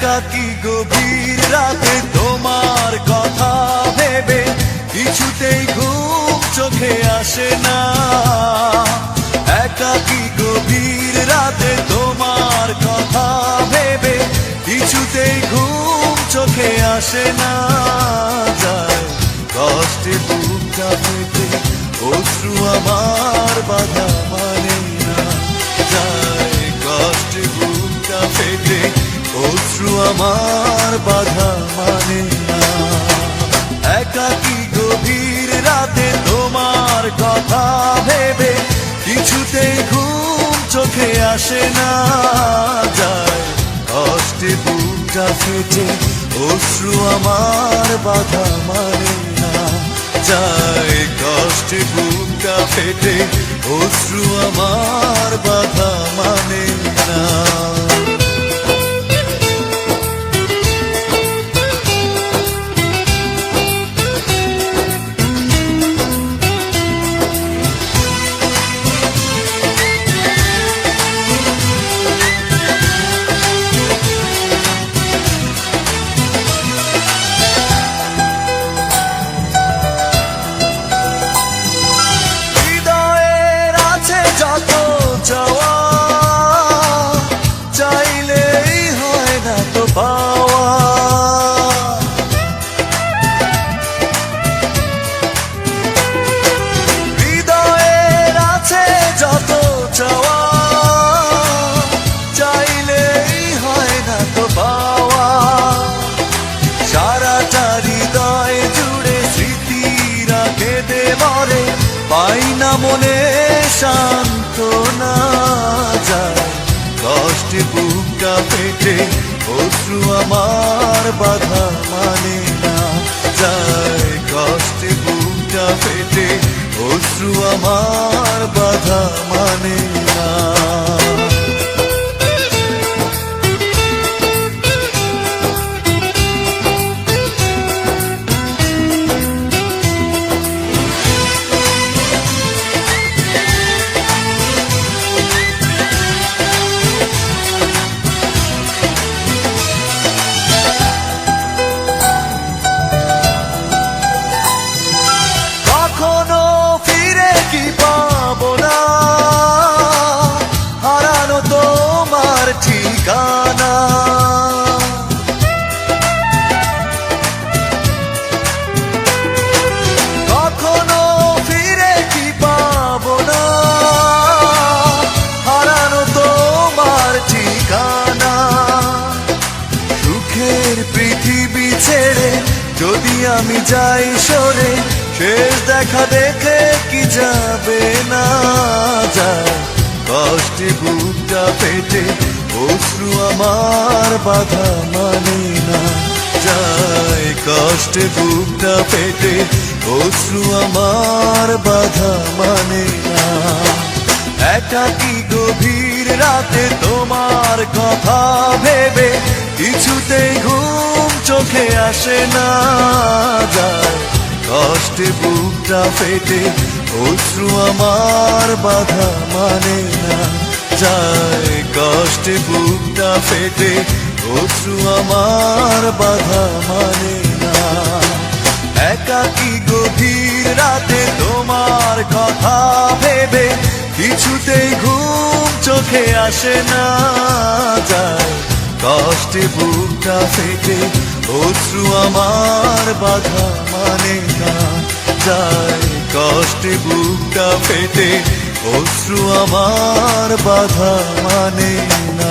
একাকী গভীর রাতে তোমার কথা ভেবে কিছুতেই ঘুম চোখে আসে না। একাকী গভীর রাতে তোমার কথা ভেবে কিছুতেই ঘুম চোখে আসে না। যায় কষ্টে বুকটা ফেটে অশ্রু আমার বাধা মানে না। যায় কষ্টে বুকটা ফেটে অশ্রু আমার বাধা মানে না। একাকী গভীর রাতে তোমার কথা ভেবে কিছুতেই ঘুম চোখে আসে না। যায় কষ্টে বুকটা ফেটে অশ্রু আমার বাধা মানে না। যায় কষ্টে বুকটা ফেটে অশ্রু আমার বাধা মানে না। চাইলেই হয় না তো পাওয়া। হৃদয়ের আছে যত চাওয়া, চাইলেই হয় না তো পাওয়া। সারাটা হৃদয় জুড়ে স্মৃতিরা কেঁদে মরে, পাই না মনে সান্ত্বনা। যায় কষ্টে বুকটা ফেটে অশ্রু আমার বাধা মানে না। যায় কষ্টে বুকটা ফেটে অশ্রু আমার বাধা মানে না। কখনো ফিরে কি পাবো না হারানো তোমার ঠিকানা। কখনো ফিরে কি পাবো না হারানো তোমার ঠিকানা। সুখের পৃথিবী ছেড়ে যদি আমি যাই সরে, শেষ দেখা দেখে কি যাবে না। যায় কষ্টে বুকটা ফেটে অশ্রু আমার বাধা মানে না। যায় কষ্টে বুকটা ফেটে অশ্রু আমার বাধা মানে না। একাকী গভীর রাতে তোমার কথা ভেবে কিছুতেই ঘুম চোখে আসে না। যায় কষ্টে বুকটা ফেটে অশ্রু আমার বাধা মানে না। যায় কষ্টে বুকটা ফেটে অশ্রু আমার বাধা মানে না। একাকী গভীর রাতে তোমার কথা ভেবে কিছুতেই ঘুম চোখে আসে না। যায় কষ্টে বুকটা ফেটে অশ্রু আমার বাধা মানে না। যায় কষ্টে বুকটা ফেটে অশ্রু আমার বাধা মানে না।